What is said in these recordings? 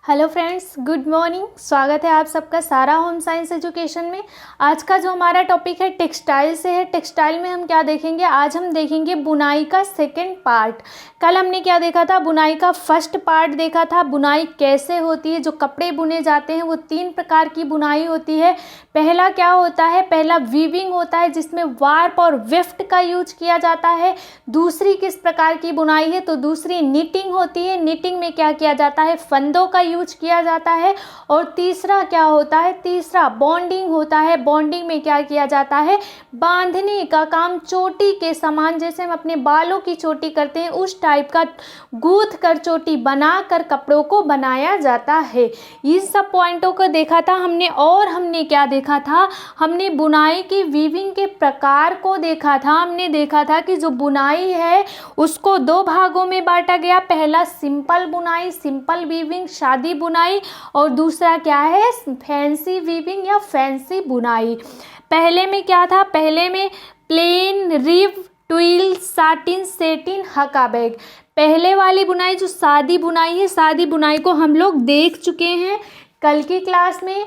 Hello friends, good morning. स्वागत है आप सबका सारा होम साइंस एजुकेशन में। आज का जो हमारा टॉपिक है टेक्सटाइल से है। टेक्सटाइल में हम क्या देखेंगे? आज हम देखेंगे बुनाई का सेकंड पार्ट। कल हमने क्या देखा था? बुनाई का फर्स्ट पार्ट देखा था। बुनाई कैसे होती है, जो कपड़े बुने जाते हैं वो 3 प्रकार की बुनाई होती है। पहला क्या होता है? पहला वीविंग होता है जिसमें वार्प और वेफ्ट का यूज किया जाता है। दूसरी किस प्रकार की बुनाई है? तो दूसरी निटिंग होती है। निटिंग में क्या किया जाता है? फंदों का यूज किया जाता है। और तीसरा क्या होता है? तीसरा बॉन्डिंग होता है। बॉन्डिंग में क्या किया जाता है? बांधने का काम, चोटी के समान, जैसे हम अपने बालों की चोटी करते हैं उस टाइप का गूंथ कर चोटी बनाकर कपड़ों को बनाया जाता है। इन सब पॉइंटों को देखा था हमने। और हमने क्या देखा था? हमने बुनाई की वीविंग के प्रकार को देखा था। हमने देखा था कि जो बुनाई है उसको 2 भागों में बांटा गया। पहला सिंपल बुनाई, सिंपल वीविंग, शादी बुनाई, और दूसरा क्या है? फैंसी वीविंग या फैंसी बुनाई। पहले में क्या था? पहले में plain, rib, twill, satin, sateen, huckaback. पहले वाली बुनाई जो सादी बुनाई है, सादी बुनाई को हम लोग देख चुके हैं कल की क्लास में।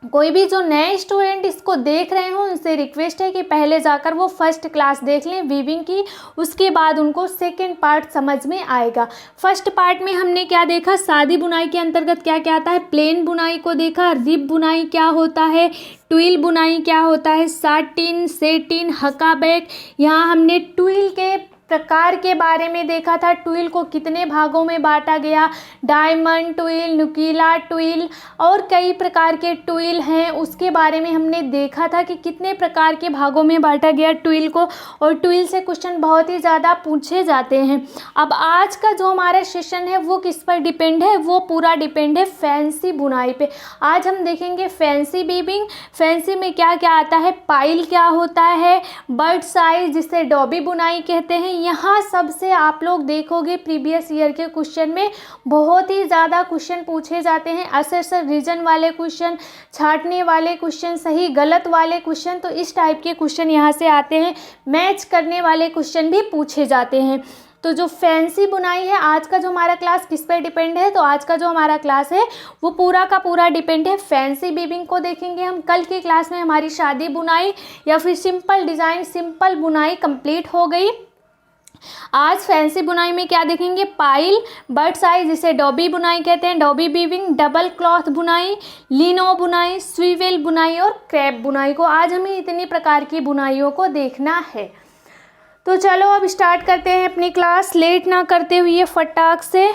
कोई भी जो नए स्टूडेंट इसको देख रहे हो उनसे रिक्वेस्ट है कि पहले जाकर वो फर्स्ट क्लास देख लें वीविंग की, उसके बाद उनको सेकंड पार्ट समझ में आएगा। फर्स्ट पार्ट में हमने क्या देखा? सादी बुनाई के अंतर्गत क्या क्या आता है? प्लेन बुनाई को देखा। रिब बुनाई क्या होता है? ट्विल बुनाई क्या होता है? साटिन, सेटिन, हका बैग। यहाँ हमने ट्विल के प्रकार के बारे में देखा था। ट्विल को कितने भागों में बांटा गया? डायमंड ट्विल, नुकीला ट्विल, और कई प्रकार के ट्विल हैं, उसके बारे में हमने देखा था कि कितने प्रकार के भागों में बांटा गया ट्विल को। और ट्विल से क्वेश्चन बहुत ही ज़्यादा पूछे जाते हैं। अब आज का जो हमारा सेशन है वो किस पर डिपेंड है? वो पूरा डिपेंड है फैंसी बुनाई पे। आज हम देखेंगे फैंसी वीविंग। फैंसी में क्या क्या आता है? पाइल क्या होता है? बर्ड साइज, जिसे डॉबी बुनाई कहते हैं। यहाँ सबसे आप लोग देखोगे प्रीवियस ईयर के क्वेश्चन में बहुत ही ज़्यादा क्वेश्चन पूछे जाते हैं। असर रीजन वाले क्वेश्चन, छांटने वाले क्वेश्चन, सही गलत वाले क्वेश्चन, तो इस टाइप के क्वेश्चन यहाँ से आते हैं। मैच करने वाले क्वेश्चन भी पूछे जाते हैं। तो जो फैंसी बुनाई है, आज का जो हमारा क्लास किस पर डिपेंड है? तो आज का जो हमारा क्लास है वो पूरा का पूरा डिपेंड है फैंसी वीविंग को देखेंगे हम। कल की क्लास में हमारी शादी बुनाई या फिर सिंपल डिज़ाइन, सिंपल बुनाई कंप्लीट हो गई। आज फैंसी बुनाई में क्या देखेंगे? पाइल, बर्ड साइज, जिसे डॉबी बुनाई कहते हैं, डॉबी वीविंग, डबल क्लॉथ बुनाई, लिनो बुनाई, स्वीवेल बुनाई और क्रैप बुनाई को आज हमें इतनी प्रकार की बुनाइयों को देखना है। तो चलो अब स्टार्ट करते हैं अपनी क्लास, लेट ना करते हुए फटाक से।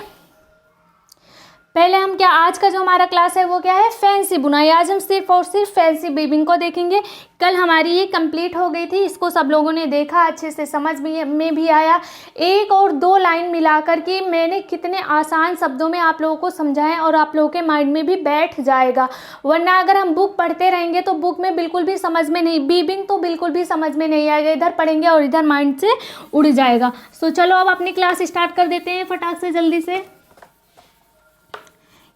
पहले हम क्या, आज का जो हमारा क्लास है वो क्या है? फैंसी बुनाई। आज हम सिर्फ और सिर्फ फैंसी वीविंग को देखेंगे। कल हमारी ये कंप्लीट हो गई थी, इसको सब लोगों ने देखा, अच्छे से समझ में भी आया। 1 और 2 लाइन मिलाकर के मैंने कितने आसान शब्दों में आप लोगों को समझाएं और आप लोगों के माइंड में भी बैठ जाएगा। वरना अगर हम बुक पढ़ते रहेंगे तो बुक में बिल्कुल भी समझ में नहीं, वीविंग तो बिल्कुल भी समझ में नहीं आएगा। इधर पढ़ेंगे और इधर माइंड से उड़ जाएगा। तो चलो अब अपनी क्लास स्टार्ट कर देते हैं फटाक से, जल्दी से।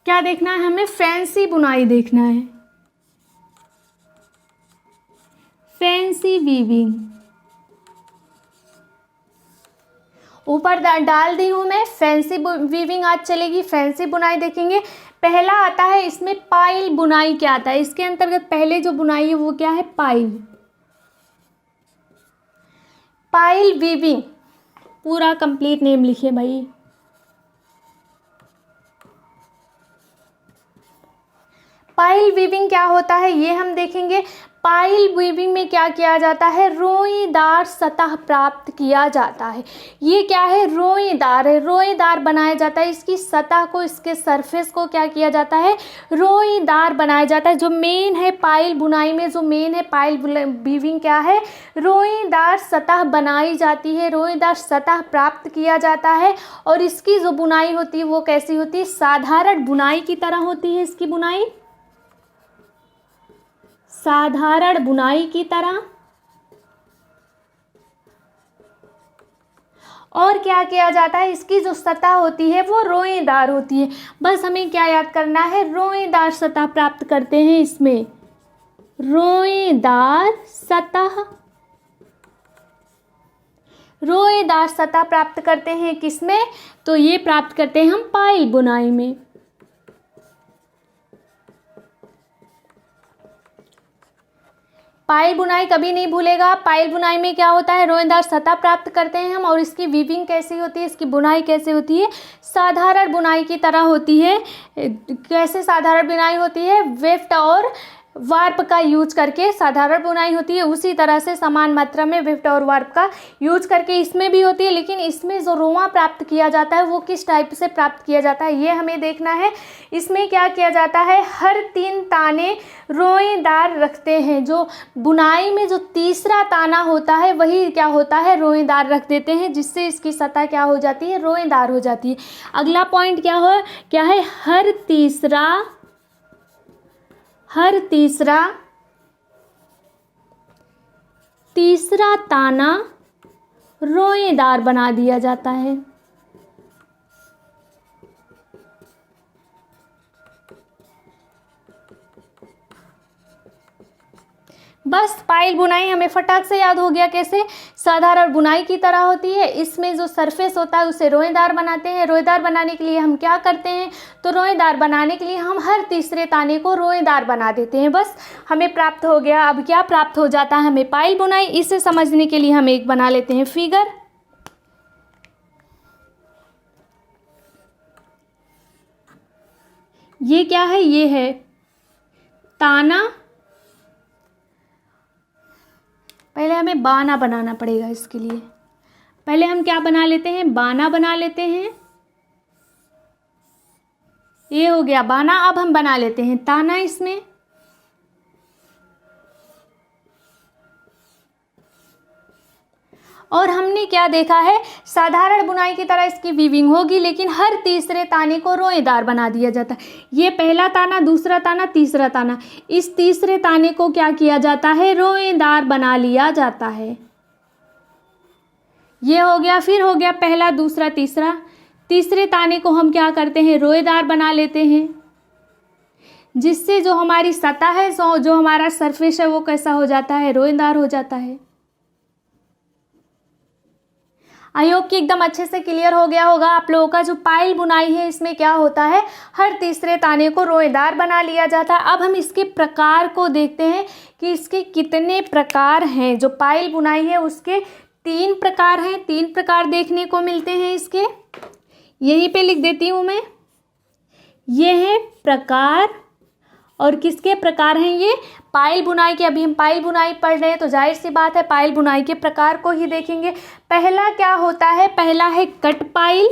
क्या देखना है हमें? फैंसी बुनाई देखना है, फैंसी वीविंग। ऊपर डाल दी हूं मैं, फैंसी वीविंग आज चलेगी, फैंसी बुनाई देखेंगे। पहला आता है इसमें पाइल बुनाई। क्या आता है इसके अंतर्गत? पहले जो बुनाई है वो क्या है? पाइल। पाइल वीविंग, पूरा कंप्लीट नेम लिखिए भाई। पाइल वीविंग क्या होता है ये हम देखेंगे। पाइल वीविंग में क्या किया जाता है? रोईदार सतह प्राप्त किया जाता है। ये क्या है? रोईदार है, रोईदार बनाया जाता है। इसकी सतह को, इसके सरफेस को क्या किया जाता है? रोईदार बनाया जाता है। जो मेन है पाइल बुनाई में, जो मेन है पाइल वीविंग क्या है? रोईदार सतह बनाई जाती है, रोईदार सतह प्राप्त किया जाता है। और इसकी जो बुनाई होती है वो कैसी होती है? साधारण बुनाई की तरह होती है इसकी बुनाई, साधारण बुनाई की तरह। और क्या किया जाता है? इसकी जो सतह होती है वो रोएदार होती है। बस हमें क्या याद करना है? रोएदार सतह प्राप्त करते हैं इसमें, रोएदार सतह, रोएदार सतह प्राप्त करते हैं किसमें? तो ये प्राप्त करते हैं हम पाइल बुनाई में। पायल बुनाई कभी नहीं भूलेगा। पायल बुनाई में क्या होता है, रोएदार सतह प्राप्त करते हैं हम। और इसकी वीविंग कैसी होती है, इसकी बुनाई कैसे होती है, साधारण बुनाई की तरह होती है। कैसे साधारण बुनाई होती है, वेफ्ट और वार्प का यूज करके साधारण बुनाई होती है। उसी तरह से समान मात्रा में वेफ्ट और वार्प का यूज करके इसमें भी होती है। लेकिन इसमें जो रोआ प्राप्त किया जाता है वो किस टाइप से प्राप्त किया जाता है, ये हमें देखना है। इसमें क्या किया जाता है, हर 3 ताने रोएदार रखते हैं। जो बुनाई में जो तीसरा ताना होता है वही क्या होता है, रोएदार रख देते हैं, जिससे इसकी सतह क्या हो जाती है, रोएदार हो जाती है। अगला पॉइंट क्या है, हर तीसरा ताना रोएदार बना दिया जाता है। बस पायल बुनाई हमें फटाक से याद हो गया। कैसे, साधारण बुनाई की तरह होती है। इसमें जो सरफेस होता है उसे रोएदार बनाते हैं। रोएदार बनाने के लिए हम क्या करते हैं, तो रोएदार बनाने के लिए हम हर तीसरे ताने को रोएदार बना देते हैं। बस हमें प्राप्त हो गया। अब क्या प्राप्त हो जाता है हमें, पायल बुनाई। इसे समझने के लिए हम एक बना लेते हैं फिगर। ये क्या है, ये है ताना। पहले हमें बाना बनाना पड़ेगा। इसके लिए पहले हम क्या बना लेते हैं, बाना बना लेते हैं। ये हो गया बाना। अब हम बना लेते हैं ताना इसमें। और हमने क्या देखा है, साधारण बुनाई की तरह इसकी वीविंग होगी, लेकिन हर तीसरे ताने को रोएदार बना दिया जाता है। ये पहला ताना, दूसरा ताना, तीसरा ताना। इस तीसरे ताने को क्या किया जाता है, रोएदार बना लिया जाता है। ये हो गया। फिर हो गया पहला, दूसरा, तीसरा। तीसरे ताने को हम क्या करते हैं, रोएदार बना लेते हैं, जिससे जो हमारी सतह है, जो हमारा सरफेस है, वो कैसा हो जाता है, रोएदार हो जाता है। आई होप कि एकदम अच्छे से क्लियर हो गया होगा आप लोगों का। जो पायल बुनाई है इसमें क्या होता है, हर तीसरे ताने को रोएदार बना लिया जाता है। अब हम इसके प्रकार को देखते हैं कि इसके कितने प्रकार हैं। जो पायल बुनाई है उसके 3 प्रकार हैं। 3 प्रकार देखने को मिलते हैं इसके। यहीं पे लिख देती हूँ मैं। ये है प्रकार। और किसके प्रकार हैं ये, पायल बुनाई के। अभी हम पायल बुनाई पढ़ रहे हैं तो जाहिर सी बात है पायल बुनाई के प्रकार को ही देखेंगे। पहला क्या होता है, पहला है कट पायल।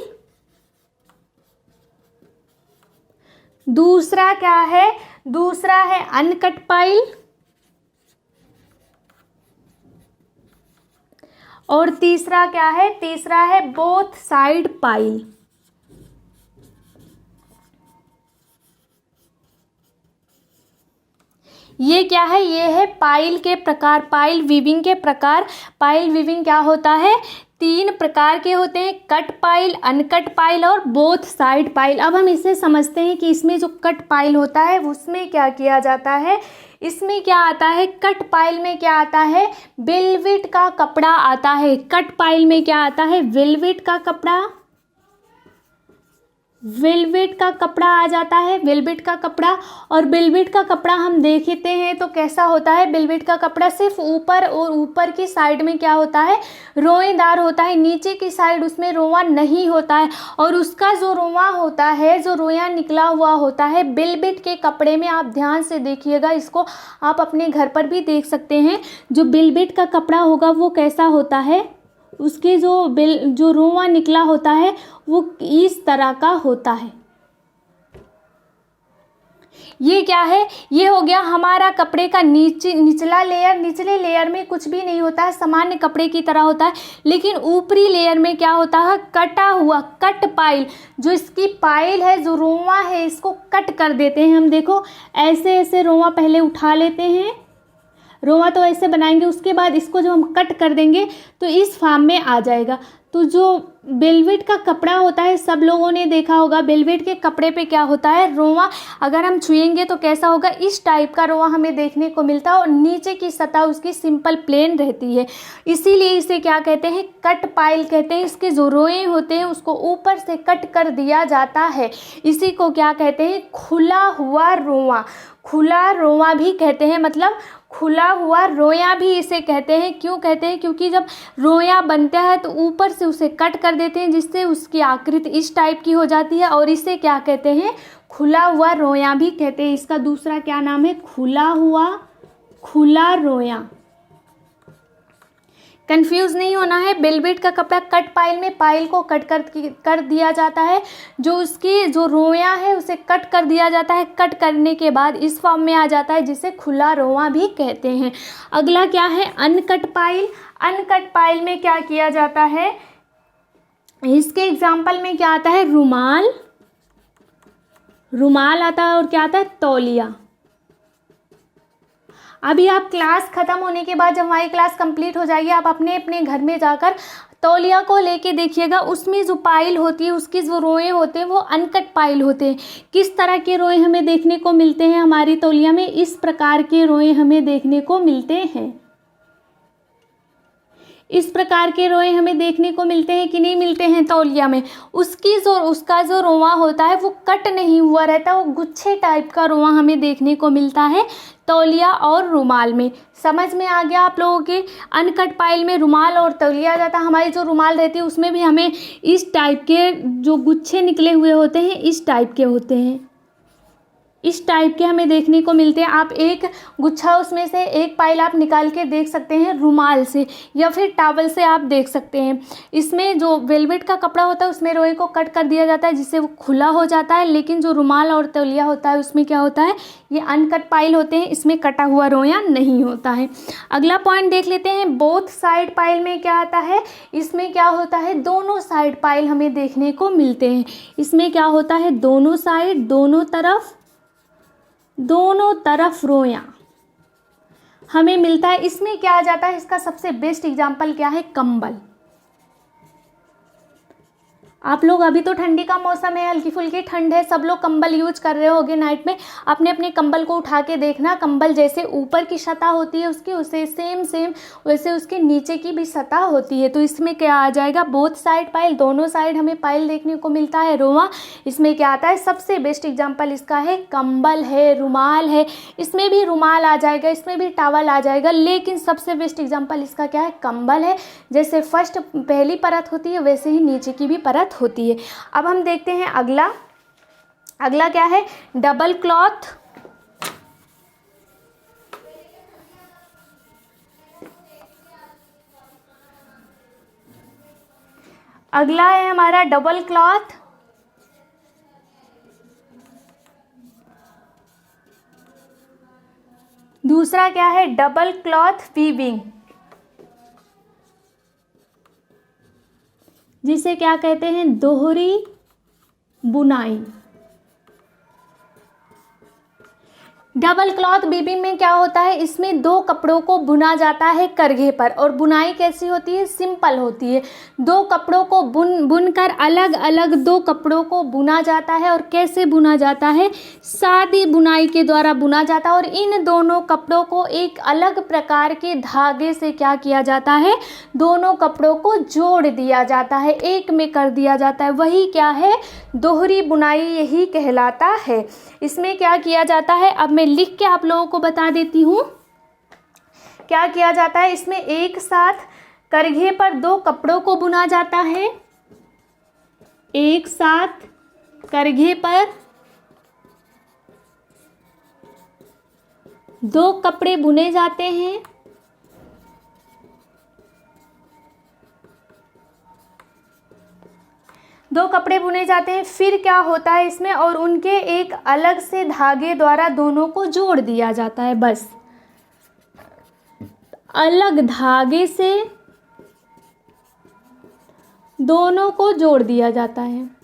दूसरा क्या है, दूसरा है अनकट पायल। और तीसरा क्या है, तीसरा है बोथ साइड पायल। ये क्या है, ये है पायल के प्रकार, पायल वीविंग के प्रकार। पायल वीविंग क्या होता है, 3 प्रकार के होते हैं, कट पायल, अनकट पायल और बोथ साइड पायल। अब हम इसे समझते हैं कि इसमें जो कट पायल होता है उसमें क्या किया जाता है। इसमें क्या आता है, कट पायल में क्या आता है, वेलवेट का कपड़ा आता है। कट पायल में क्या आता है, वेलवेट का कपड़ा, वेलवेट का कपड़ा आ जाता है, वेलवेट का कपड़ा। और वेलवेट का कपड़ा हम देखते हैं तो कैसा होता है, वेलवेट का कपड़ा सिर्फ ऊपर और ऊपर की साइड में क्या होता है, रोएदार होता है। नीचे की साइड उसमें रोआ नहीं होता है। और उसका जो रोआ होता है, जो रोया निकला हुआ होता है, वेलवेट के कपड़े में, आप ध्यान से देखिएगा, इसको आप अपने घर पर भी देख सकते हैं। जो वेलवेट का कपड़ा होगा वो कैसा होता है, उसके जो रोआ निकला होता है वो इस तरह का होता है। ये क्या है, ये हो गया हमारा कपड़े का निचला लेयर। निचले लेयर में कुछ भी नहीं होता है, सामान्य कपड़े की तरह होता है। लेकिन ऊपरी लेयर में क्या होता है, कटा हुआ, कट पायल। जो इसकी पायल है, जो रोआ है, इसको कट कर देते हैं हम। देखो ऐसे ऐसे रोआ पहले उठा लेते हैं, रोआ तो ऐसे बनाएंगे, उसके बाद इसको जब हम कट कर देंगे तो इस फॉर्म में आ जाएगा। तो जो वेलवेट का कपड़ा होता है, सब लोगों ने देखा होगा, वेलवेट के कपड़े पे क्या होता है, रोआ अगर हम छुएंगे तो कैसा होगा, इस टाइप का रोआ हमें देखने को मिलता है। और नीचे की सतह उसकी सिंपल प्लेन रहती है, इसीलिए इसे क्या कहते हैं, कट पायल कहते हैं। इसके जो रोए होते हैं उसको ऊपर से कट कर दिया जाता है, इसी को क्या कहते हैं, खुला हुआ रोआ। खुला रोआ भी कहते हैं, मतलब खुला हुआ रोया भी इसे कहते हैं। क्यों कहते हैं? क्योंकि जब रोया बनता है तो ऊपर से उसे कट कर देते हैं, जिससे उसकी आकृति इस टाइप की हो जाती है, और इसे क्या कहते हैं? खुला हुआ रोया भी कहते हैं। इसका दूसरा क्या नाम है? खुला रोया। कंफ्यूज नहीं होना है। वेलवेट का कपड़ा कट पाइल में पाइल को कट कर दिया जाता है, जो उसकी जो रोया है उसे कट कर दिया जाता है। कट करने के बाद इस फॉर्म में आ जाता है, जिसे खुला रोआ भी कहते हैं। अगला क्या है? Uncut pile. अनकट पाइल में क्या किया जाता है? इसके एग्जाम्पल में क्या आता है? रुमाल आता है, और क्या आता है? तौलिया। अभी आप क्लास ख़त्म होने के बाद, जब हमारी क्लास कंप्लीट हो जाएगी, आप अपने अपने घर में जाकर तौलिया को लेके देखिएगा। उसमें जो पाइल होती है, उसकी जो रोए होते हैं, वो अनकट पाइल होते हैं। किस तरह के रोए हमें देखने को मिलते हैं हमारी तौलिया में? इस प्रकार के रोए हमें देखने को मिलते हैं। इस प्रकार के रोए हमें देखने को मिलते हैं कि नहीं मिलते हैं तौलिया में? उसका जो रोआ होता है वो कट नहीं हुआ रहता, वो गुच्छे टाइप का रोआ हमें देखने को मिलता है तौलिया और रुमाल में। समझ में आ गया आप लोगों के? अनकट पाइल में रुमाल और तौलिया आ जाता है। हमारी जो रुमाल रहती है उसमें भी हमें इस टाइप के जो गुच्छे निकले हुए होते हैं, इस टाइप के होते हैं, इस टाइप के हमें देखने को मिलते हैं। आप एक गुच्छा उसमें से एक पाइल आप निकाल के देख सकते हैं रुमाल से, या फिर टॉवल से आप देख सकते हैं। इसमें जो वेलवेट का कपड़ा होता है उसमें रोए को कट कर दिया जाता है, जिससे वो खुला हो जाता है। लेकिन जो रुमाल और तौलिया होता है उसमें क्या होता है? ये अनकट पाइल होते हैं, इसमें कटा हुआ रोया नहीं होता है। अगला पॉइंट देख लेते हैं। बोथ साइड पाइल में क्या आता है? इसमें क्या होता है? दोनों साइड पाइल हमें देखने को मिलते हैं। इसमें क्या होता है? दोनों साइड, दोनों तरफ रोया हमें मिलता है। इसमें क्या आ जाता है? इसका सबसे बेस्ट एग्जाम्पल क्या है? कंबल। आप लोग, अभी तो ठंडी का मौसम है, हल्की फुल्की ठंड है, सब लोग कंबल यूज कर रहे होंगे नाइट में। अपने अपने कंबल को उठा के देखना, कंबल जैसे ऊपर की सतह होती है उसकी, उसे सेम वैसे उसके नीचे की भी सतह होती है। तो इसमें क्या आ जाएगा? बोथ साइड पाइल, दोनों साइड हमें पाइल देखने को मिलता है रोआ। इसमें क्या आता है? सबसे बेस्ट एग्जाम्पल इसका है कंबल है, रुमाल है। इसमें भी रुमाल आ जाएगा, इसमें भी टॉवल आ जाएगा, लेकिन सबसे बेस्ट एग्जाम्पल इसका क्या है? कंबल है। जैसे फर्स्ट पहली परत होती है, वैसे ही नीचे की भी परत होती है। अब हम देखते हैं अगला क्या है? Double cloth. अगला है हमारा डबल क्लॉथ। दूसरा क्या है? डबल क्लॉथ वीविंग, जिसे क्या कहते हैं? दोहरी बुनाई। डबल क्लॉथ वीविंग में क्या होता है? इसमें दो कपड़ों को बुना जाता है करघे पर, और बुनाई कैसी होती है? सिंपल होती है। दो कपड़ों को बुनकर अलग अलग दो कपड़ों को बुना जाता है। और कैसे बुना जाता है? सादी बुनाई के द्वारा बुना जाता है। और इन दोनों कपड़ों को एक अलग प्रकार के धागे से क्या किया जाता है? दोनों कपड़ों को जोड़ दिया जाता है, एक में कर दिया जाता है। वही क्या है? दोहरी बुनाई, यही कहलाता है। इसमें क्या किया जाता है? अब मैं लिख के आप लोगों को बता देती हूँ क्या किया जाता है। इसमें एक साथ करघे पर दो कपड़ों को बुना जाता है, एक साथ करघे पर दो कपड़े बुने जाते हैं। दो कपड़े बुने जाते हैं, फिर क्या होता है इसमें? और उनके एक अलग से धागे द्वारा दोनों को जोड़ दिया जाता है। बस अलग धागे से दोनों को जोड़ दिया जाता है।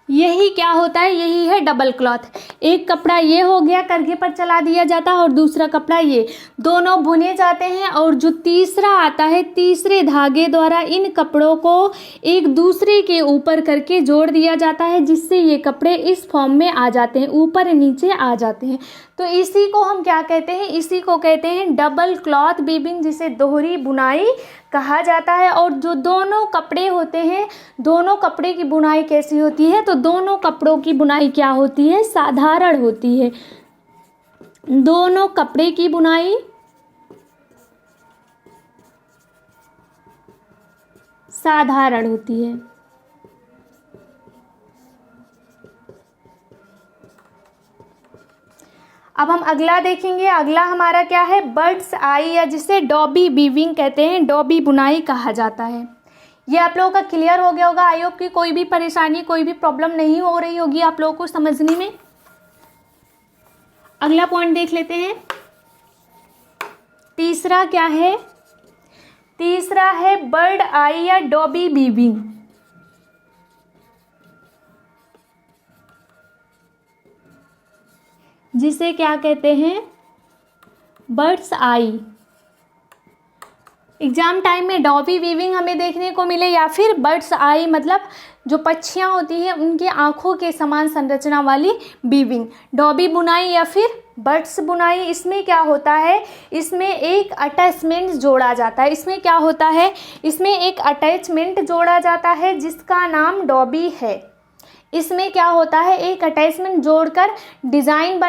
यही क्या होता है? यही है डबल क्लॉथ। एक कपड़ा ये हो गया, करघे पर चला दिया जाता है, और दूसरा कपड़ा ये, दोनों बुने जाते हैं। और जो तीसरा आता है, तीसरे धागे द्वारा इन कपड़ों को एक दूसरे के ऊपर करके जोड़ दिया जाता है, जिससे ये कपड़े इस फॉर्म में आ जाते हैं, ऊपर नीचे आ जाते हैं। तो इसी को हम क्या कहते हैं? इसी को कहते हैं डबल क्लॉथ वीविंग, जिसे दोहरी बुनाई कहा जाता है। और जो दोनों कपड़े होते हैं, दोनों कपड़े की बुनाई कैसी होती है, तो दोनों कपड़ों की बुनाई क्या होती है, साधारण होती है। दोनों कपड़े की बुनाई साधारण होती है। अब हम अगला देखेंगे। अगला हमारा क्या है, बर्ड्स आई, या जिसे डॉबी वीविंग कहते हैं, डॉबी बुनाई कहा जाता है। ये आप लोगों का क्लियर हो गया होगा। आई होप कि कोई भी परेशानी, कोई भी प्रॉब्लम नहीं हो रही होगी आप लोगों को समझने में। अगला पॉइंट देख लेते हैं। तीसरा क्या है, तीसरा है बर्ड आई या डॉबी वीविंग। जिसे क्या कहते हैं, बर्ड्स आई। एग्जाम टाइम में डॉबी वीविंग हमें देखने को मिले, या फिर बर्ड्स आई मतलब जो पक्षियाँ होती हैं उनकी आँखों के समान संरचना वाली वीविंग, डॉबी बुनाई या फिर बर्ड्स बुनाई। इसमें क्या होता है, इसमें एक अटैचमेंट जोड़ा जाता है। इसमें क्या होता है, इसमें एक अटैचमेंट जोड़ा जाता है जिसका नाम डॉबी है। इसमें क्या होता है, एक अटैचमेंट जोड़कर डिज़ाइन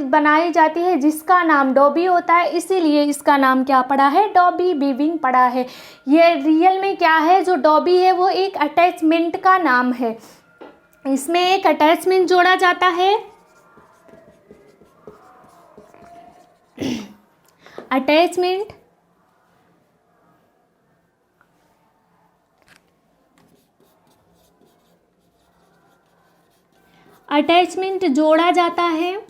बनाई जाती है जिसका नाम डॉबी होता है, इसीलिए इसका नाम क्या पड़ा है, डॉबी वीविंग पड़ा है। ये रियल में क्या है, जो डॉबी है वो एक अटैचमेंट का नाम है। इसमें एक अटैचमेंट जोड़ा जाता है, अटैचमेंट जोड़ा जाता है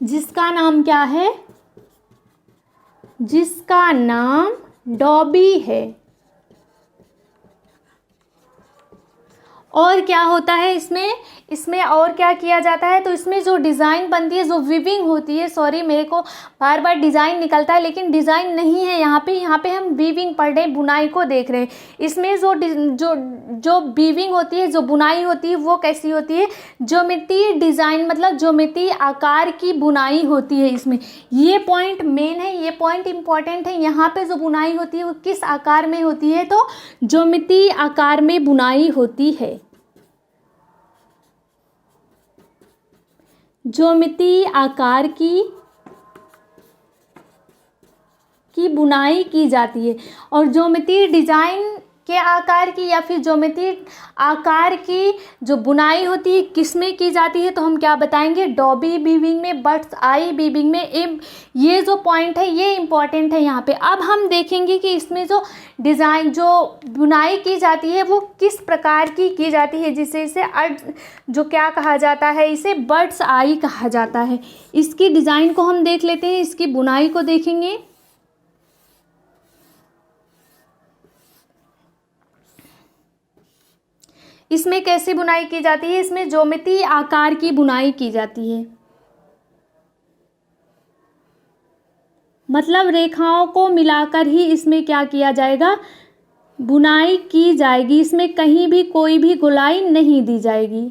जिसका नाम क्या है, जिसका नाम डॉबी है। और क्या होता है इसमें और क्या किया जाता है, तो इसमें जो डिज़ाइन बनती है, जो वीविंग होती है, सॉरी मेरे को बार बार डिज़ाइन निकलता है लेकिन डिज़ाइन नहीं है यहाँ पे हम वीविंग पढ़ रहे हैं, बुनाई को देख रहे हैं। इसमें जो वीविंग होती है, जो बुनाई होती है, वो कैसी होती है, ज्योमेट्री डिज़ाइन मतलब ज्योमेट्री आकार की बुनाई होती है। इसमें ये पॉइंट मेन है, ये पॉइंट इम्पॉर्टेंट है। यहाँ पे जो बुनाई होती है वो किस आकार में होती है, तो ज्योमेट्री आकार में बुनाई होती है। ज्योमेट्री आकार की बुनाई की जाती है। और ज्योमेट्री डिज़ाइन के आकार की या फिर ज्योमेट्री आकार की जो बुनाई होती है किसमें की जाती है, तो हम क्या बताएंगे, डॉबी वीविंग में, बर्ड्स आई वीविंग में। ये जो पॉइंट है ये इम्पॉर्टेंट है यहाँ पे। अब हम देखेंगे कि इसमें जो डिज़ाइन, जो बुनाई की जाती है वो किस प्रकार की जाती है, जिसे इसे जो क्या कहा जाता है, इसे बर्ड्स आई कहा जाता है। इसकी डिज़ाइन को हम देख लेते हैं, इसकी बुनाई को देखेंगे। इसमें कैसी बुनाई की जाती है, इसमें ज्योमेट्री आकार की बुनाई की जाती है, मतलब रेखाओं को मिलाकर ही इसमें क्या किया जाएगा, बुनाई की जाएगी। इसमें कहीं भी कोई भी गोलाई नहीं दी जाएगी।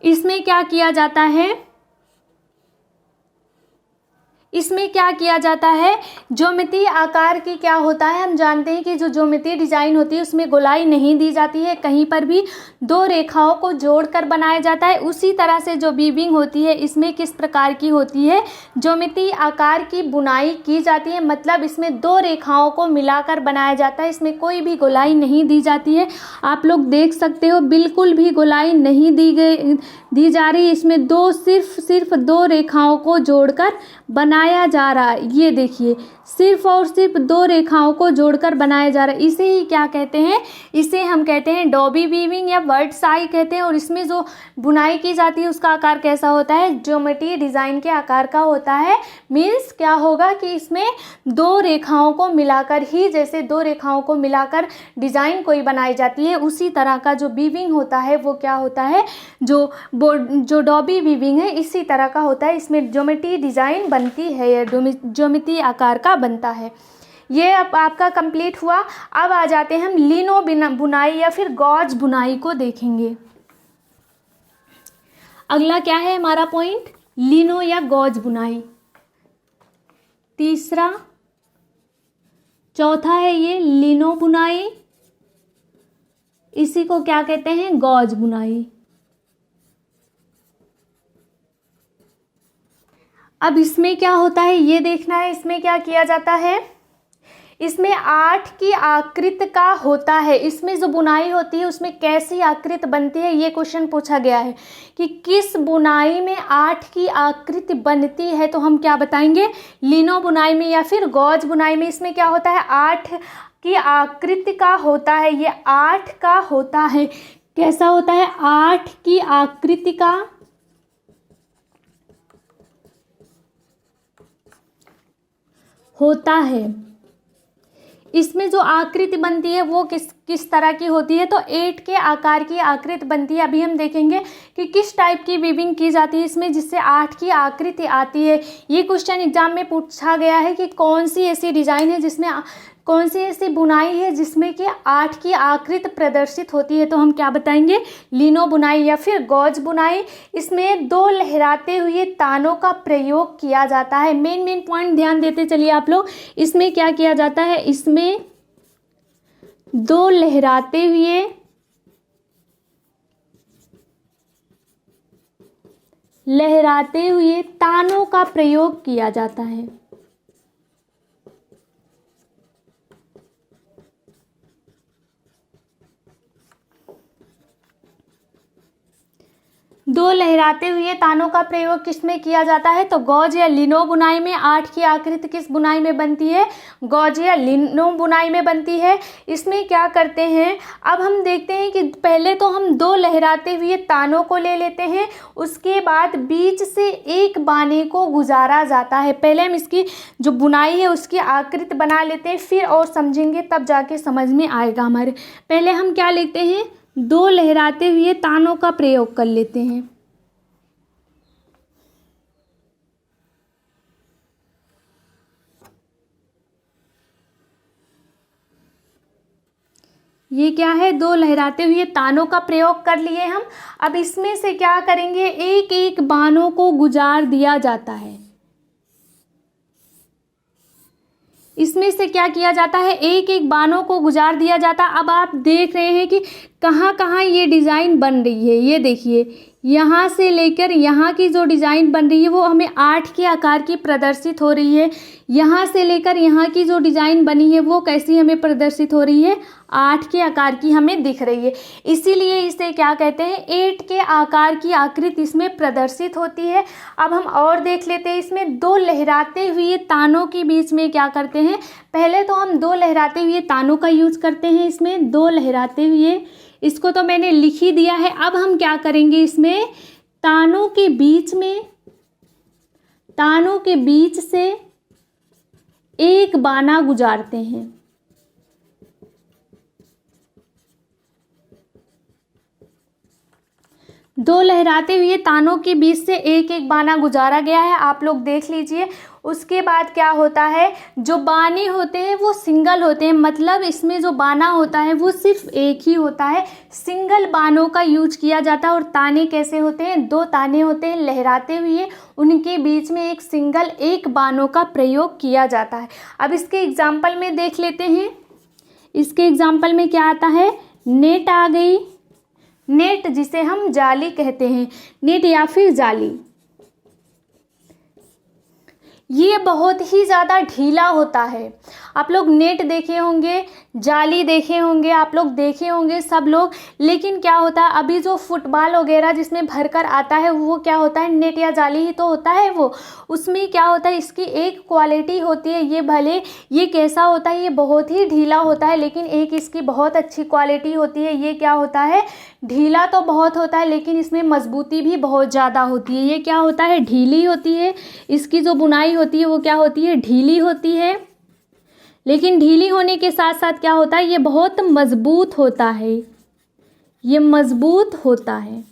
इसमें क्या किया जाता है, इसमें क्या किया जाता है, ज्योमेट्री आकार की क्या होता है, हम जानते हैं कि जो ज्योमेट्री डिज़ाइन होती है उसमें गोलाई नहीं दी जाती है, कहीं पर भी दो रेखाओं को जोड़कर बनाया जाता है। उसी तरह से जो वीविंग होती है इसमें किस प्रकार की होती है, ज्योमेट्री आकार की बुनाई की जाती है, मतलब इसमें दो रेखाओं को मिलाकर बनाया जाता है, इसमें कोई भी गोलाई नहीं दी जाती है। आप लोग देख सकते हो बिल्कुल भी गोलाई नहीं दी जा रही, इसमें सिर्फ दो रेखाओं को जोड़कर बनाया जा रहा है। ये देखिए, सिर्फ और सिर्फ दो रेखाओं को जोड़कर बनाया जा रहा है। इसे ही क्या कहते हैं, इसे हम कहते हैं डॉबी वीविंग या बर्ड्स आई कहते हैं। और इसमें जो बुनाई की जाती है उसका आकार कैसा होता है, ज्योमेट्री डिज़ाइन के आकार का होता है। मीन्स क्या होगा कि इसमें दो रेखाओं को मिलाकर ही, जैसे दो रेखाओं को मिलाकर डिज़ाइन कोई बनाई जाती है, उसी तरह का जो वीविंग होता है वो क्या होता है, जो डॉबी वीविंग है इसी तरह का होता है। इसमें ज्योमेट्री डिज़ाइन बनती है या ज्योमेट्री आकार का बनता है। ये अब आपका कंप्लीट हुआ। अब आ जाते हैं हम लिनो बुनाई या फिर गॉज बुनाई को देखेंगे। अगला क्या है हमारा पॉइंट, लिनो या गॉज बुनाई। तीसरा, चौथा है ये लिनो बुनाई, इसी को क्या कहते हैं, गॉज बुनाई। अब इसमें क्या होता है ये देखना है। इसमें क्या किया जाता है, इसमें 8 की आकृति का होता है। इसमें जो बुनाई होती है उसमें कैसी आकृति बनती है, ये क्वेश्चन पूछा गया है कि किस बुनाई में 8 की आकृति बनती है। तो हम क्या बताएंगे, लिनो बुनाई में या फिर गॉज बुनाई में। इसमें क्या होता है, 8 की आकृति का होता है। ये 8 का होता है, कैसा होता है, 8 की आकृति का होता है। इसमें जो आकृति बनती है वो किस तरह की होती है, तो 8 के आकार की आकृति बनती है। अभी हम देखेंगे कि किस टाइप की वीविंग की जाती है इसमें जिससे 8 की आकृति आती है। ये क्वेश्चन एग्जाम में पूछा गया है कि कौन सी ऐसी डिज़ाइन है जिसमें, कौन सी ऐसी बुनाई है जिसमें कि 8 की आकृति प्रदर्शित होती है। तो हम क्या बताएंगे, लिनो बुनाई या फिर गॉज बुनाई। इसमें 2 लहराते हुए तानों का प्रयोग किया जाता है। मेन पॉइंट ध्यान देते चलिए आप लोग। इसमें क्या किया जाता है, इसमें 2 लहराते हुए तानों का प्रयोग किया जाता है। दो लहराते हुए तानों का प्रयोग किसमें किया जाता है, तो गॉज या लिनो बुनाई में। 8 की आकृति किस बुनाई में बनती है, गॉज या लिनो बुनाई में बनती है। इसमें क्या करते हैं, अब हम देखते हैं कि पहले तो हम 2 लहराते हुए तानों को ले लेते हैं, उसके बाद बीच से एक बाने को गुजारा जाता है। पहले हम इसकी जो बुनाई है उसकी आकृति बना लेते हैं, फिर और समझेंगे तब जाके समझ में आएगा हमारे। पहले हम क्या लेते हैं, 2 लहराते हुए तानों का प्रयोग कर लेते हैं। ये क्या है, 2 लहराते हुए तानों का प्रयोग कर लिए हम। अब इसमें से क्या करेंगे, एक एक बानों को गुजार दिया जाता है। इसमें से क्या किया जाता है, एक एक बानों को गुजार दिया जाता। अब आप देख रहे हैं कि कहाँ कहाँ ये डिज़ाइन बन रही है। ये देखिए, यहाँ से लेकर यहाँ की जो डिज़ाइन बन रही है वो हमें 8 के आकार की प्रदर्शित हो रही है। यहाँ से लेकर यहाँ की जो डिज़ाइन बनी है वो कैसी हमें प्रदर्शित हो रही है, 8 के आकार की हमें दिख रही है। इसीलिए इसे क्या कहते हैं, 8 के आकार की आकृति इसमें प्रदर्शित होती है। अब हम और देख लेते हैं, इसमें 2 लहराते हुए तानों के बीच में क्या करते हैं, पहले तो हम 2 लहराते हुए तानों का यूज करते हैं। इसमें 2 लहराते हुए, इसको तो मैंने लिख ही दिया है। अब हम क्या करेंगे, इसमें तानों के बीच से एक बाना गुजारते हैं। दो लहराते हुए तानों के बीच से एक एक बाना गुजारा गया है, आप लोग देख लीजिए। उसके बाद क्या होता है, जो बाने होते हैं वो सिंगल होते हैं, मतलब इसमें जो बाना होता है वो सिर्फ एक ही होता है। सिंगल बानों का यूज किया जाता है। और ताने कैसे होते हैं, 2 ताने होते हैं लहराते हुए, उनके बीच में एक सिंगल एक बानों का प्रयोग किया जाता है। अब इसके एग्जाम्पल में देख लेते हैं। इसके एग्जाम्पल में क्या आता है, नेट आ गई। नेट जिसे हम जाली कहते हैं, नेट या फिर जाली, ये बहुत ही ज़्यादा ढीला होता है। आप लोग नेट देखे होंगे, जाली देखे होंगे, आप लोग देखे होंगे सब लोग। लेकिन क्या होता है, अभी जो फुटबॉल वगैरह जिसमें भरकर आता है वो क्या होता है, नेट या जाली ही तो होता है वो। उसमें क्या होता है, इसकी एक क्वालिटी होती है, ये भले ये कैसा होता है, ये बहुत ही ढीला होता है, लेकिन एक इसकी बहुत अच्छी क्वालिटी होती है। ये क्या होता है, ढीला तो बहुत होता है लेकिन इसमें मजबूती भी बहुत ज़्यादा होती है। ये क्या होता है, ढीली होती है। इसकी जो बुनाई होती है वो क्या होती है, ढीली होती है। लेकिन ढीली होने के साथ साथ क्या होता है, ये बहुत मजबूत होता है। ये मजबूत होता है।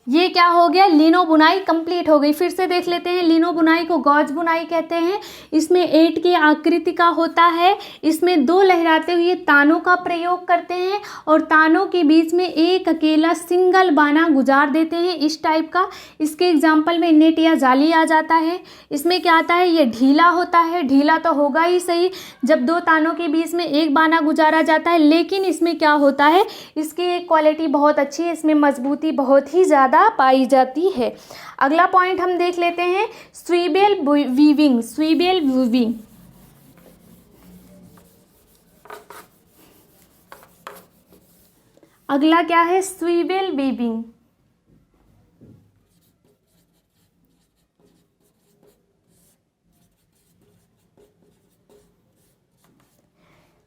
ये क्या हो गया, लिनो बुनाई कंप्लीट हो गई। फिर से देख लेते हैं, लिनो बुनाई को गॉज बुनाई कहते हैं। इसमें 8 की आकृति का होता है। इसमें 2 लहराते हुए तानों का प्रयोग करते हैं और तानों के बीच में एक अकेला सिंगल बाना गुजार देते हैं, इस टाइप का। इसके एग्जाम्पल में नेट या जाली आ जाता है। इसमें क्या आता है, ये ढीला होता है। ढीला तो होगा ही सही जब 2 तानों के बीच में एक बाना गुजारा जाता है, लेकिन इसमें क्या होता है, इसकी एक क्वालिटी बहुत अच्छी है, इसमें मजबूती बहुत ही ज़्यादा पाई जाती है। अगला पॉइंट हम देख लेते हैं, स्वीबेल वीविंग। स्वीबेल वीविंग अगला क्या है, स्वीबेल वीविंग।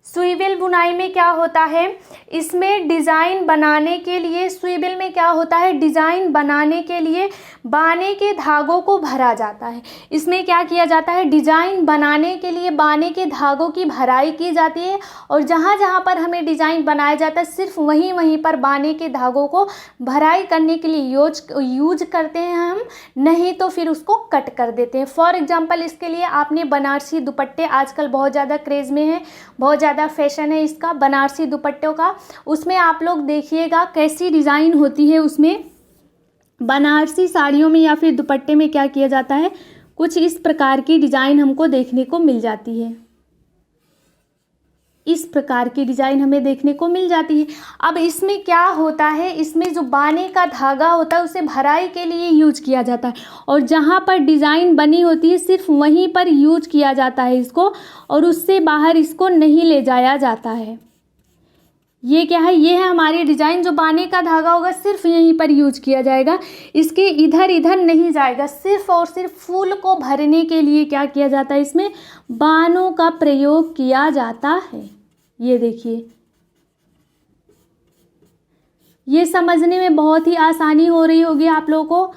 स्वीबेल बुनाई में क्या होता है, इसमें डिज़ाइन बनाने के लिए, स्वीबेल में क्या होता है, डिज़ाइन बनाने के लिए बाने के धागों को भरा जाता है। इसमें क्या किया जाता है, डिज़ाइन बनाने के लिए बाने के धागों की भराई की जाती है और जहाँ जहाँ पर हमें डिज़ाइन बनाया जाता है सिर्फ वहीं वहीं पर बाने के धागों को भराई करने के लिए यूज करते हैं हम, नहीं तो फिर उसको कट कर देते हैं। फॉर एग्जाम्पल इसके लिए आपने बनारसी दुपट्टे, आजकल बहुत ज़्यादा क्रेज़ में है, बहुत ज़्यादा फैशन है इसका बनारसी दुपट्टों का। उसमें आप लोग देखिएगा कैसी डिज़ाइन होती है। उसमें बनारसी साड़ियों में या फिर दुपट्टे में क्या किया जाता है, कुछ इस प्रकार की डिज़ाइन हमको देखने को मिल जाती है। इस प्रकार की डिज़ाइन हमें देखने को मिल जाती है। अब इसमें क्या होता है, इसमें जो बाने का धागा होता है उसे भराई के लिए यूज किया जाता है और जहाँ पर डिज़ाइन बनी होती है सिर्फ वहीं पर यूज किया जाता है इसको, और उससे बाहर इसको नहीं ले जाया जाता है। ये क्या है, ये है हमारी डिज़ाइन। जो बाने का धागा होगा सिर्फ यहीं पर यूज किया जाएगा, इसके इधर इधर नहीं जाएगा। सिर्फ और सिर्फ फूल को भरने के लिए क्या किया जाता है, इसमें बानों का प्रयोग किया जाता है। ये देखिए, ये समझने में बहुत ही आसानी हो रही होगी आप लोगों को।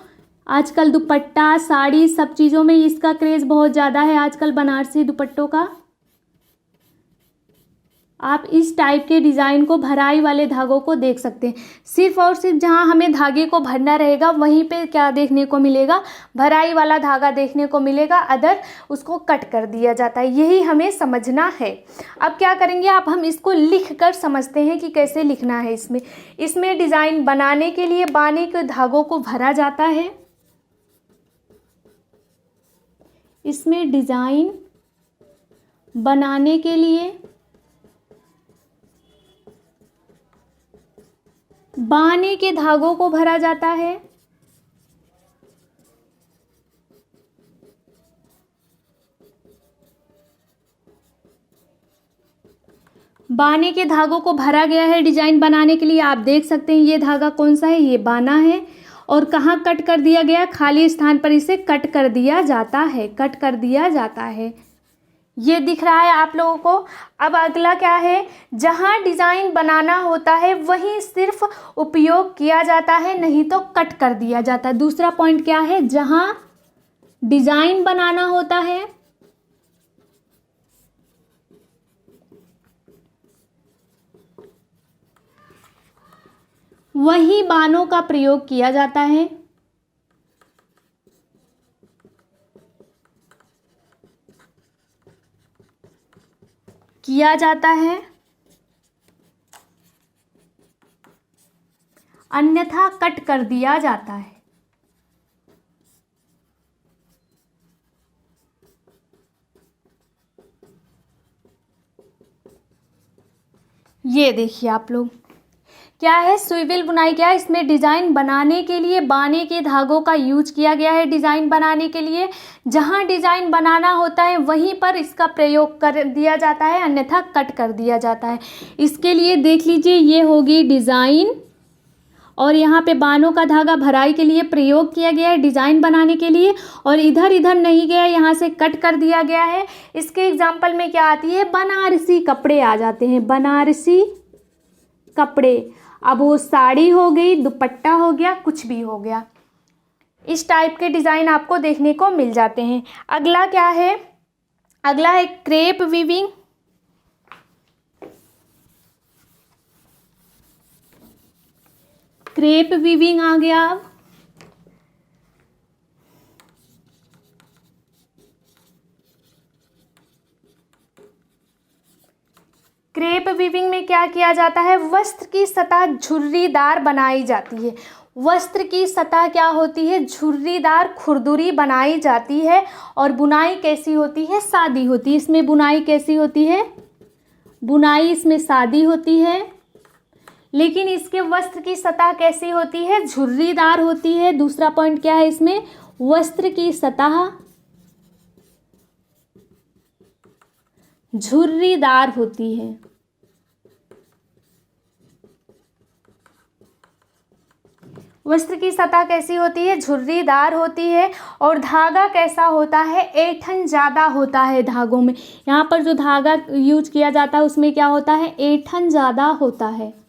आजकल दुपट्टा, साड़ी, सब चीज़ों में इसका क्रेज़ बहुत ज़्यादा है आजकल, बनारसी दुपट्टों का। आप इस टाइप के डिज़ाइन को भराई वाले धागों को देख सकते हैं। सिर्फ और सिर्फ जहाँ हमें धागे को भरना रहेगा वहीं पे क्या देखने को मिलेगा, भराई वाला धागा देखने को मिलेगा, अदर उसको कट कर दिया जाता है। यही हमें समझना है। अब क्या करेंगे आप, हम इसको लिख कर समझते हैं कि कैसे लिखना है। इसमें डिज़ाइन बनाने के लिए बाने के धागों को भरा जाता है। इसमें डिज़ाइन बनाने के लिए बाने के धागों को भरा जाता है। बाने के धागों को भरा गया है डिजाइन बनाने के लिए। आप देख सकते हैं ये धागा कौन सा है, ये बाना है। और कहाँ कट कर दिया गया, खाली स्थान पर इसे कट कर दिया जाता है, कट कर दिया जाता है। ये दिख रहा है आप लोगों को। अब अगला क्या है, जहाँ डिज़ाइन बनाना होता है वहीं सिर्फ उपयोग किया जाता है, नहीं तो कट कर दिया जाता है। दूसरा पॉइंट क्या है, जहाँ डिज़ाइन बनाना होता है वहीं बानों का प्रयोग किया जाता है। अन्यथा कट कर दिया जाता है। ये देखिए आप लोग, क्या है स्वीवेल बुनाई, क्या है, इसमें डिज़ाइन बनाने के लिए बाने के धागों का यूज किया गया है। डिज़ाइन बनाने के लिए जहाँ डिज़ाइन बनाना होता है वहीं पर इसका प्रयोग कर दिया जाता है, अन्यथा कट कर दिया जाता है। इसके लिए देख लीजिए, ये होगी डिज़ाइन और यहाँ पे बानों का धागा भराई के लिए प्रयोग किया गया है डिज़ाइन बनाने के लिए, और इधर इधर नहीं गया, यहाँ से कट कर दिया गया है। इसके एग्जाम्पल में क्या आती है, बनारसी कपड़े आ जाते हैं, बनारसी कपड़े। अब वो साड़ी हो गई, दुपट्टा हो गया, कुछ भी हो गया, इस टाइप के डिज़ाइन आपको देखने को मिल जाते हैं। अगला क्या है, अगला है क्रेप वीविंग। क्रेप वीविंग आ गया। क्रेप वीविंग में क्या किया जाता है, वस्त्र की सतह झुर्रीदार बनाई जाती है। वस्त्र की सतह क्या होती है, झुर्रीदार खुरदुरी बनाई जाती है। और बुनाई कैसी होती है, सादी होती है। इसमें बुनाई कैसी होती है, बुनाई इसमें सादी होती है। लेकिन इसके वस्त्र की सतह कैसी होती है, झुर्रीदार होती है। दूसरा पॉइंट क्या है इसमें, वस्त्र की सतह झुर्रीदार होती है। वस्त्र की सतह कैसी होती है, झुर्रीदार होती है। और धागा कैसा होता है, ऐंठन ज़्यादा होता है धागों में। यहाँ पर जो धागा यूज किया जाता है उसमें क्या होता है, ऐंठन ज़्यादा होता है।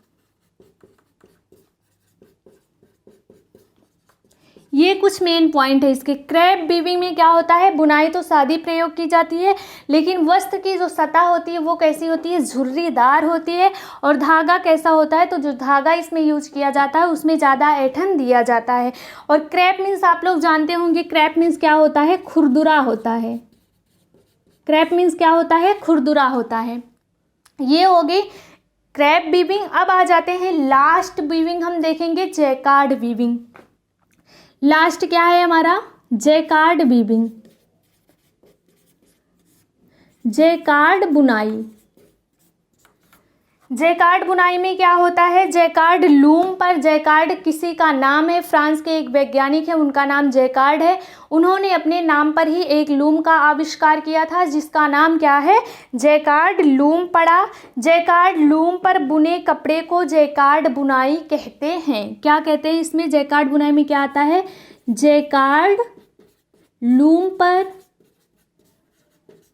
ये कुछ मेन पॉइंट है इसके। क्रेप वीविंग में क्या होता है, बुनाई तो सादी प्रयोग की जाती है, लेकिन वस्त्र की जो सतह होती है वो कैसी होती है, झुर्रीदार होती है। और धागा कैसा होता है, तो जो धागा इसमें यूज किया जाता है उसमें ज़्यादा ऐंठन दिया जाता है। और क्रेप मीन्स आप लोग जानते होंगे, क्रेप मीन्स क्या होता है, खुरदुरा होता है। क्रेप मीन्स क्या होता है, खुरदुरा होता है। ये हो गई क्रेप वीविंग। अब आ जाते हैं लास्ट वीविंग, हम देखेंगे जैकार्ड वीविंग। लास्ट क्या है हमारा, जैकार्ड वीविंग, जैकार्ड बुनाई। जैकार्ड बुनाई में क्या होता है, जैकार्ड लूम पर, जैकार्ड किसी का नाम है, फ्रांस के एक वैज्ञानिक है, उनका नाम जैकार्ड है। उन्होंने अपने नाम पर ही एक लूम का आविष्कार किया था जिसका नाम क्या है, जैकार्ड लूम पड़ा। जैकार्ड लूम पर बुने कपड़े को जैकार्ड बुनाई कहते हैं। क्या कहते हैं इसमें, जैकार्ड बुनाई में क्या आता है, जैकार्ड लूम पर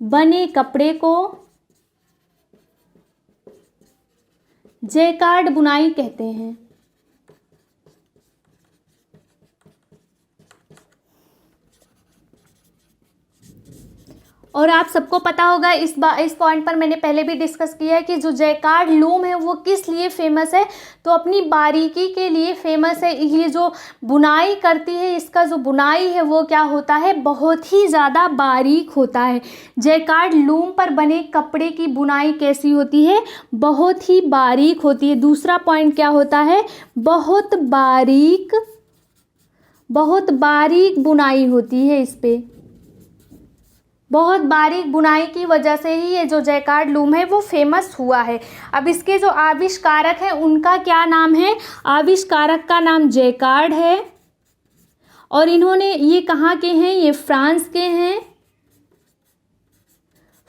बने कपड़े को जैकार्ड बुनाई कहते हैं। और आप सबको पता होगा, इस पॉइंट पर मैंने पहले भी डिस्कस किया है कि जो जैकार्ड लूम है वो किस लिए फेमस है, तो अपनी बारीकी के लिए फेमस है। ये जो बुनाई करती है, इसका जो बुनाई है वो क्या होता है, बहुत ही ज़्यादा बारीक होता है। जैकार्ड लूम पर बने कपड़े की बुनाई कैसी होती है, बहुत ही बारीक होती है। दूसरा पॉइंट क्या होता है, बहुत बारीक बुनाई होती है इस पे। बहुत बारीक बुनाई की वजह से ही ये जो जैकार्ड लूम है वो फेमस हुआ है। अब इसके जो आविष्कारक हैं उनका क्या नाम है, आविष्कारक का नाम जैकार्ड है। और इन्होंने, ये कहाँ के हैं, ये फ्रांस के हैं।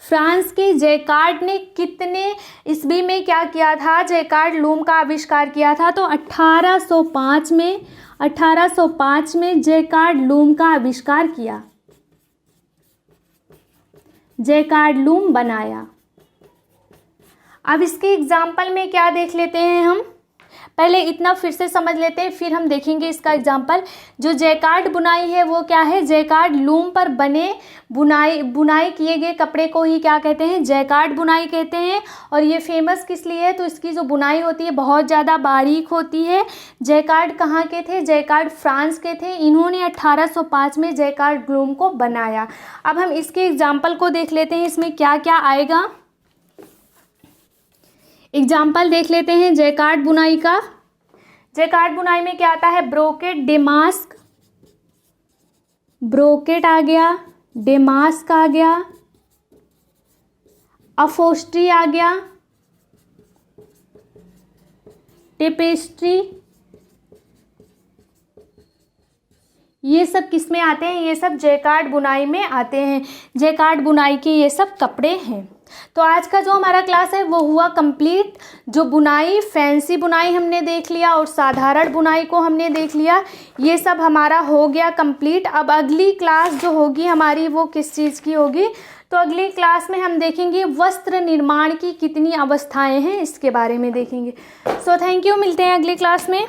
फ्रांस के जैकार्ड ने कितने ईस्वी में क्या किया था, जैकार्ड लूम का आविष्कार किया था, तो 1805 में जैकार्ड लूम का आविष्कार किया, जैकार्ड लूम बनाया। अब इसके एग्जाम्पल में क्या देख लेते हैं हम, पहले इतना फिर से समझ लेते हैं, फिर हम देखेंगे इसका एग्जाम्पल। जो जैकार्ड बुनाई है वो क्या है, जैकार्ड लूम पर बने बुनाई किए गए कपड़े को ही क्या कहते हैं, जैकार्ड बुनाई कहते हैं। और ये फेमस किस लिए है, तो इसकी जो बुनाई होती है बहुत ज़्यादा बारीक होती है। जैकार्ड कहाँ के थे, जैकार्ड फ्रांस के थे। इन्होंने 1805 में जैकार्ड लूम को बनाया। अब हम इसके एग्जाम्पल को देख लेते हैं, इसमें क्या क्या आएगा। एग्जाम्पल देख लेते हैं जैकार्ड बुनाई का। जैकार्ड बुनाई में क्या आता है, ब्रोकेट, डेमास्क, ब्रोकेट आ गया, डेमास्क आ गया, अफोस्ट्री आ गया, टेपेस्ट्री, ये सब किस में आते हैं, ये सब जैकार्ड बुनाई में आते हैं। जैकार्ड बुनाई के ये सब कपड़े हैं। तो आज का जो हमारा क्लास है वो हुआ कंप्लीट। जो बुनाई, फैंसी बुनाई हमने देख लिया और साधारण बुनाई को हमने देख लिया, ये सब हमारा हो गया कंप्लीट। अब अगली क्लास जो होगी हमारी वो किस चीज़ की होगी, तो अगली क्लास में हम देखेंगे वस्त्र निर्माण की कितनी अवस्थाएं हैं, इसके बारे में देखेंगे। सो थैंक यू, मिलते हैं अगली क्लास में।